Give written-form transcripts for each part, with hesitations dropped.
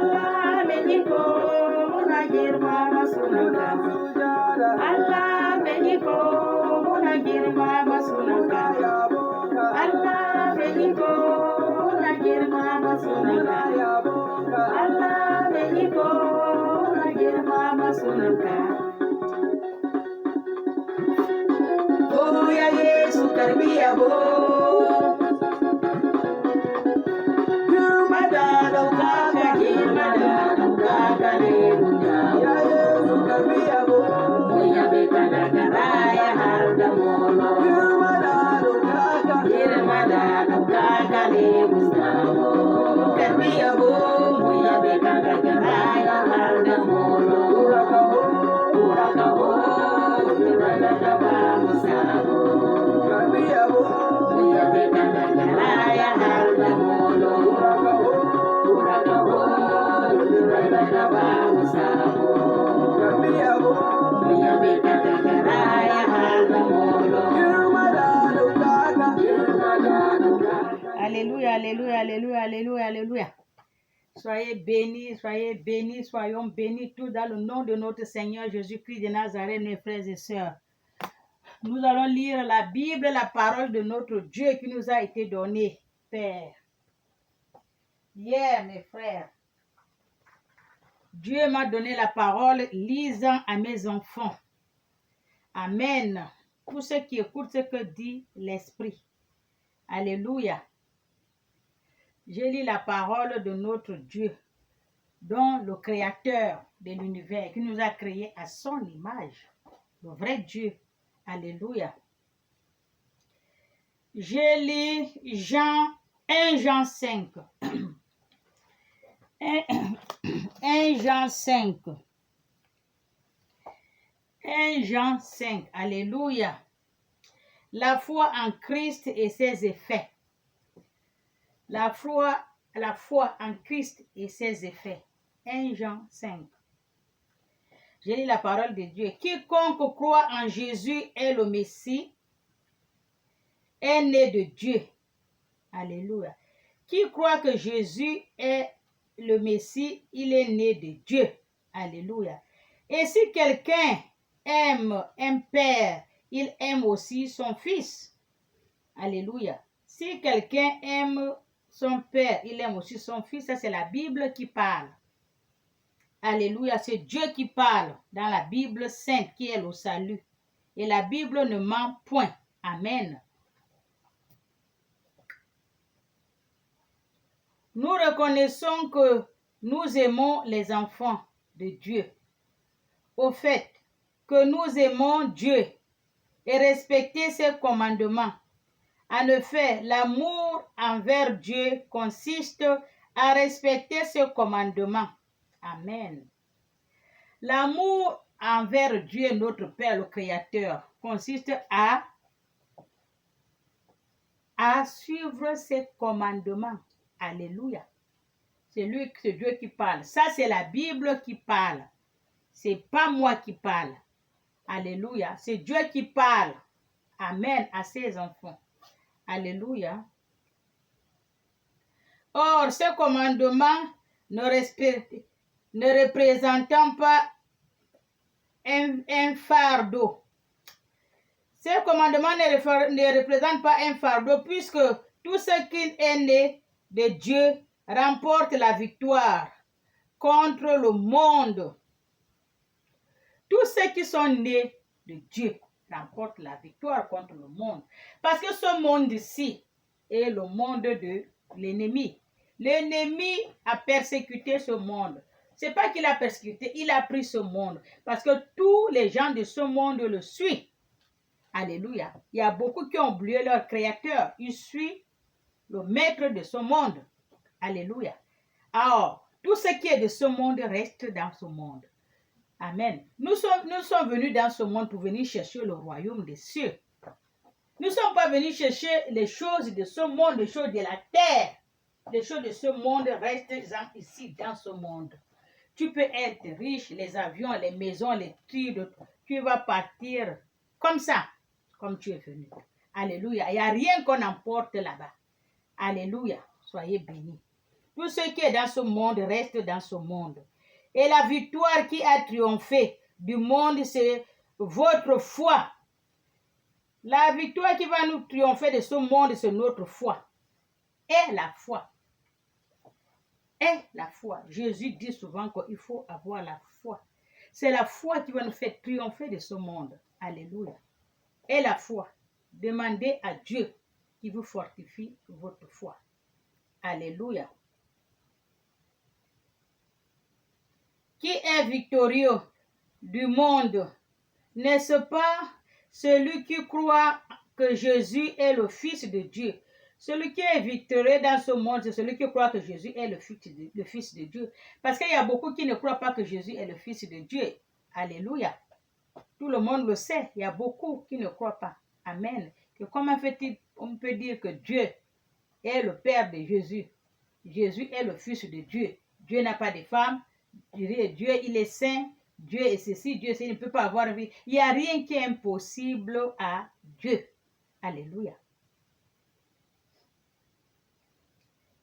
Allah meniko muna girmama sunanka. Allah meniko muna girmama sunanka. Allah meniko muna girmama sunanka. Allah meniko muna girmama sunanka. Oh ya Yesu karbi yabo. Girma da ɗaukaka, girma da ɗaukaka ne duniya. Ya Yesu karbi yabo. Mun yabe ka daga raya har da molo. Girma da ɗaukaka, girma da ɗaukaka ne Gustavo. Karbi yabo, mun yabe ka daga raya har da molo. Kurakaho, girma da ɗaba Gustavo. Karbi yabo, mun yabe ka daga raya har da molo. Kurakaho, girma da ɗaba Gustavo. Karbi yabo, mun yabe ka daga raya har da molo. Girma da ɗaukaka, girma da ɗaukaka. Alléluia, alléluia, alléluia, alléluia, alléluia. Soyez bénis, soyons bénis tous dans le nom de notre Seigneur Jésus-Christ de Nazareth, mes frères et sœurs. Nous allons lire la Bible, la parole de notre Dieu qui nous a été donnée, Père. Hier, mes frères, Dieu m'a donné la parole lisant à mes enfants. Amen. Pour ceux qui écoutent ce que dit l'Esprit. Alléluia. Je lis la parole de notre Dieu, dont le Créateur de l'univers, qui nous a créés à son image, le vrai Dieu. Alléluia. Je lis 1 Jean 5. 1 Jean 5. 1 Jean 5. Alléluia. La foi en Christ et ses effets. La foi en Christ et ses effets. 1 Jean 5. Je lis la parole de Dieu. Quiconque croit en Jésus est le Messie, est né de Dieu. Alléluia. Qui croit que Jésus est le Messie, il est né de Dieu. Alléluia. Et si quelqu'un aime un père, il aime aussi son fils. Alléluia. Si quelqu'un aime son père, il aime aussi son fils. Ça, c'est la Bible qui parle. Alléluia. C'est Dieu qui parle dans la Bible sainte qui est le salut. Et la Bible ne ment point. Amen. Nous reconnaissons que nous aimons les enfants de Dieu. Au fait que nous aimons Dieu et respecter ses commandements. En effet, l'amour envers Dieu consiste à respecter ses commandements. Amen. L'amour envers Dieu, notre Père, le Créateur, consiste à suivre ses commandements. Alléluia. C'est Dieu qui parle. Ça, c'est la Bible qui parle. C'est pas moi qui parle. Alléluia. C'est Dieu qui parle. Amen à ses enfants. Alléluia. Or, ce commandement ne représentant pas un fardeau. Ce commandement ne représente pas un fardeau puisque tout ce qui est né de Dieu remporte la victoire contre le monde. Tous ceux qui sont nés de Dieu remportent la victoire contre le monde. Parce que ce monde-ci est le monde de l'ennemi. L'ennemi a persécuté ce monde. C'est pas qu'il a persécuté, il a pris ce monde. Parce que tous les gens de ce monde le suivent. Alléluia. Il y a beaucoup qui ont oublié leur créateur. Ils suivent le maître de ce monde. Alléluia. Alors, tout ce qui est de ce monde reste dans ce monde. Amen. Nous sommes venus dans ce monde pour venir chercher le royaume des cieux. Nous ne sommes pas venus chercher les choses de ce monde, les choses de la terre. Les choses de ce monde restent ici dans ce monde. Tu peux être riche, les avions, les maisons, les titres, tu vas partir comme ça, comme tu es venu. Alléluia. Il n'y a rien qu'on emporte là-bas. Alléluia. Soyez bénis. Tout ce qui est dans ce monde reste dans ce monde. Et la victoire qui a triomphé du monde, c'est votre foi. La victoire qui va nous triompher de ce monde, c'est notre foi. Et la foi. Et la foi. Jésus dit souvent qu'il faut avoir la foi. C'est la foi qui va nous faire triompher de ce monde. Alléluia. Et la foi. Demandez à Dieu qui vous fortifie votre foi. Alléluia. Qui est victorieux du monde? N'est-ce pas celui qui croit que Jésus est le Fils de Dieu? Celui qui est victorieux dans ce monde, c'est celui qui croit que Jésus est le Fils de Dieu. Parce qu'il y a beaucoup qui ne croient pas que Jésus est le Fils de Dieu. Alléluia. Tout le monde le sait. Il y a beaucoup qui ne croient pas. Amen. Que comment fait-il, on peut dire que Dieu est le Père de Jésus. Jésus est le Fils de Dieu. Dieu n'a pas de femme. Dieu, il est saint. Dieu est ceci, Dieu, il ne peut pas avoir vie. Il n'y a rien qui est impossible à Dieu. Alléluia.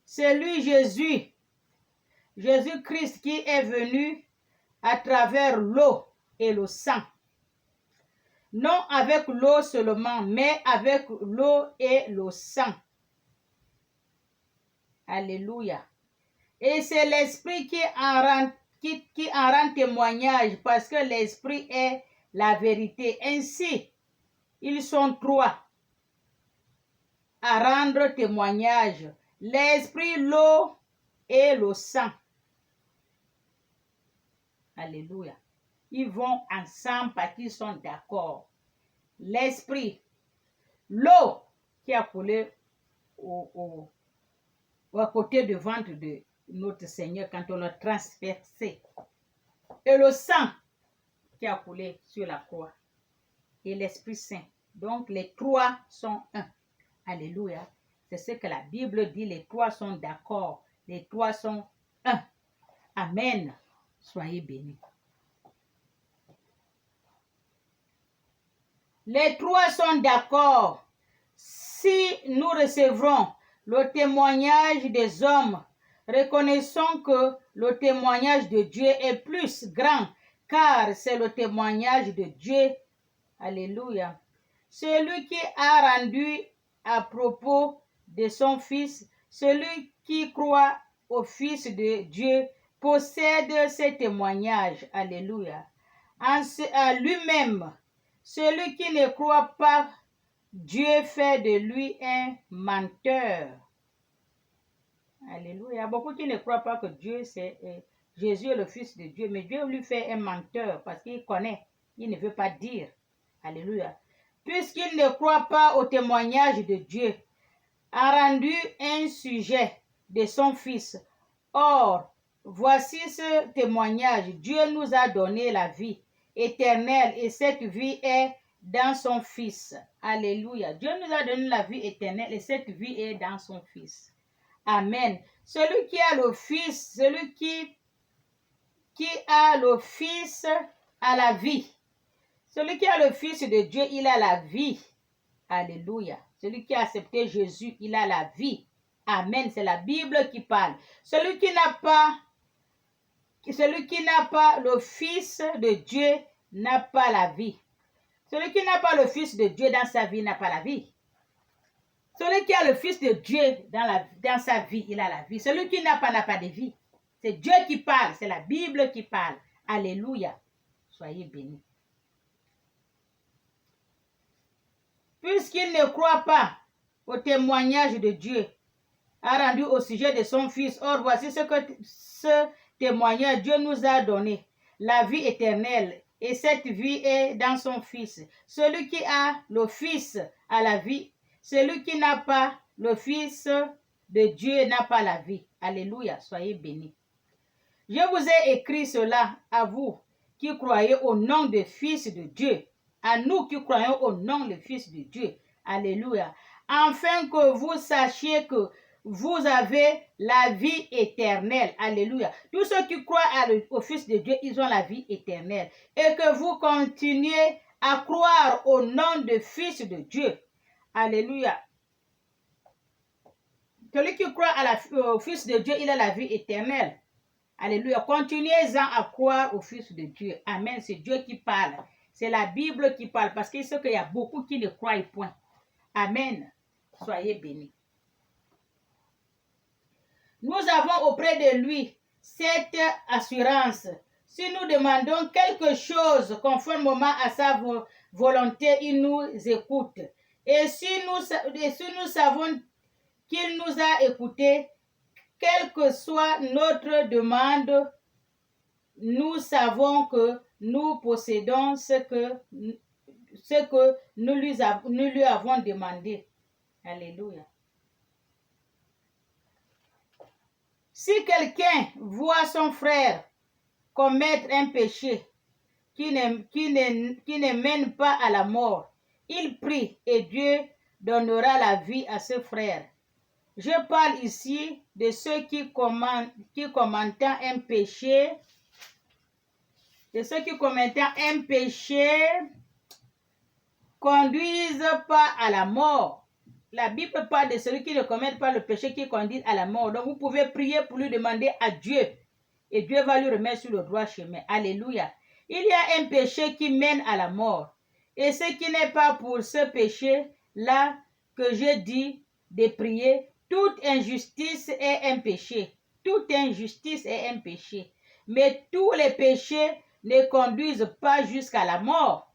C'est lui, Jésus-Christ, qui est venu à travers l'eau et le sang. Non avec l'eau seulement, mais avec l'eau et le sang. Alléluia. Et c'est l'Esprit qui en rend témoignage, parce que l'Esprit est la vérité. Ainsi, ils sont trois à rendre témoignage. L'Esprit, l'eau et le sang. Alléluia. Ils vont ensemble parce qu'ils sont d'accord. L'Esprit, l'eau qui a coulé à côté du ventre de notre Seigneur quand on l'a transpercé. Et le sang qui a coulé sur la croix. Et l'Esprit Saint. Donc les trois sont un. Alléluia. C'est ce que la Bible dit. Les trois sont d'accord. Les trois sont un. Amen. Soyez bénis. Les trois sont d'accord. Si nous recevrons le témoignage des hommes, reconnaissons que le témoignage de Dieu est plus grand, car c'est le témoignage de Dieu. Alléluia. Celui qui a rendu à propos de son Fils, celui qui croit au Fils de Dieu, possède ce témoignage. Alléluia. En lui-même, celui qui ne croit pas, Dieu fait de lui un menteur. Alléluia. Il y a beaucoup qui ne croient pas que Dieu, c'est Jésus est le Fils de Dieu, mais Dieu lui fait un menteur parce qu'il connaît, il ne veut pas dire. Alléluia. Puisqu'il ne croit pas au témoignage de Dieu, a rendu un sujet de son Fils. Or, voici ce témoignage. Dieu nous a donné la vie éternelle et cette vie est dans son Fils. Alléluia. Dieu nous a donné la vie éternelle et cette vie est dans son Fils. Amen. Celui qui a le Fils, celui qui a le Fils a la vie. Celui qui a le Fils de Dieu, il a la vie. Alléluia. Celui qui a accepté Jésus, il a la vie. Amen. C'est la Bible qui parle. Celui qui n'a pas le Fils de Dieu n'a pas la vie. Celui qui n'a pas le Fils de Dieu dans sa vie n'a pas la vie. Celui qui a le Fils de Dieu dans sa vie, il a la vie. Celui qui n'a pas de vie. C'est Dieu qui parle. C'est la Bible qui parle. Alléluia. Soyez bénis. Puisqu'il ne croit pas au témoignage de Dieu, a rendu au sujet de son Fils. Or, voici ce que ce témoignage Dieu nous a donné, la vie éternelle, et cette vie est dans son Fils. Celui qui a le Fils a la vie, celui qui n'a pas le Fils de Dieu n'a pas la vie. Alléluia, soyez bénis. Je vous ai écrit cela à vous qui croyez au nom du Fils de Dieu, à nous qui croyons au nom du Fils de Dieu. Alléluia. Afin que vous sachiez que vous avez la vie éternelle. Alléluia. Tous ceux qui croient au Fils de Dieu, ils ont la vie éternelle. Et que vous continuez à croire au nom du Fils de Dieu. Alléluia. celui qui croit au Fils de Dieu, il a la vie éternelle. Alléluia. Continuez-en à croire au Fils de Dieu. Amen. C'est Dieu qui parle. C'est la Bible qui parle parce qu'il sait qu'il y a beaucoup qui ne croient point. Amen. Soyez bénis. Nous avons auprès de lui cette assurance. Si nous demandons quelque chose conformément à sa volonté, il nous écoute. Et si nous savons qu'il nous a écoutés, quelle que soit notre demande, nous savons que nous possédons ce que nous lui avons demandé. Alléluia. Si quelqu'un voit son frère commettre un péché qui ne mène pas à la mort, il prie et Dieu donnera la vie à ce frère. Je parle ici de ceux qui commettant un péché, conduisent pas à la mort. La Bible parle de celui qui ne commet pas le péché qui conduit à la mort. Donc vous pouvez prier pour lui demander à Dieu. Et Dieu va lui remettre sur le droit chemin. Alléluia. Il y a un péché qui mène à la mort. Et ce qui n'est pas pour ce péché-là que je dis de prier, toute injustice est un péché. Toute injustice est un péché. Mais tous les péchés ne conduisent pas jusqu'à la mort.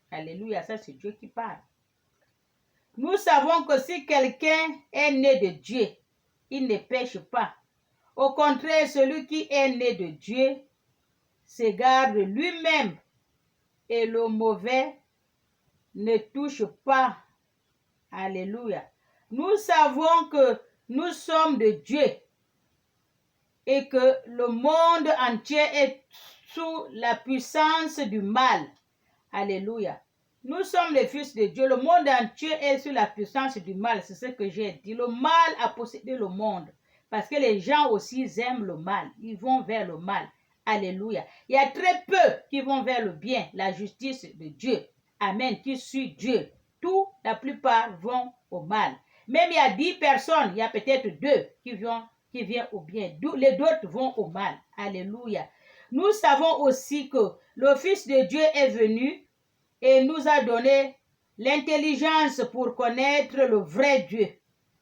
Alléluia, ça c'est Dieu qui parle. Nous savons que si quelqu'un est né de Dieu, il ne pêche pas. Au contraire, celui qui est né de Dieu s'égare lui-même et le mauvais ne touche pas. Alléluia. Nous savons que nous sommes de Dieu et que le monde entier est sous la puissance du mal. Alléluia. Nous sommes les fils de Dieu. Le monde entier est sous la puissance du mal. C'est ce que j'ai dit. Le mal a possédé le monde. Parce que les gens aussi aiment le mal. Ils vont vers le mal. Alléluia. Il y a très peu qui vont vers le bien, la justice de Dieu. Amen. Qui suit Dieu. La plupart vont au mal. Même il y a 10 personnes, il y a peut-être 2 qui viennent au bien. Les autres vont au mal. Alléluia. Nous savons aussi que le Fils de Dieu est venu et nous a donné l'intelligence pour connaître le vrai Dieu.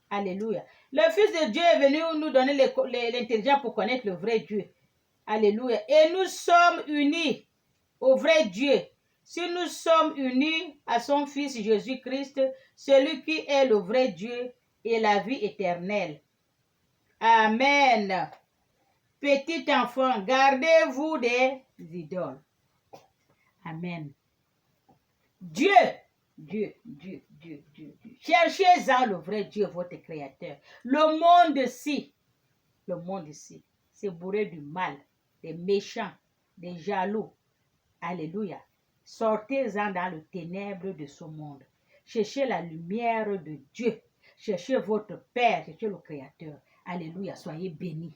Alléluia. Le Fils de Dieu est venu nous donner l'intelligence pour connaître le vrai Dieu. Alléluia. Et nous sommes unis au vrai Dieu. Si nous sommes unis à son Fils Jésus-Christ, celui qui est le vrai Dieu et la vie éternelle. Amen. Petit enfant, gardez-vous des idoles. Amen. Dieu. Cherchez-en le vrai Dieu, votre Créateur. Le monde-ci, c'est bourré du mal, des méchants, des jaloux. Alléluia. Sortez-en dans le ténèbre de ce monde. Cherchez la lumière de Dieu. Cherchez votre Père, cherchez le Créateur. Alléluia. Soyez bénis.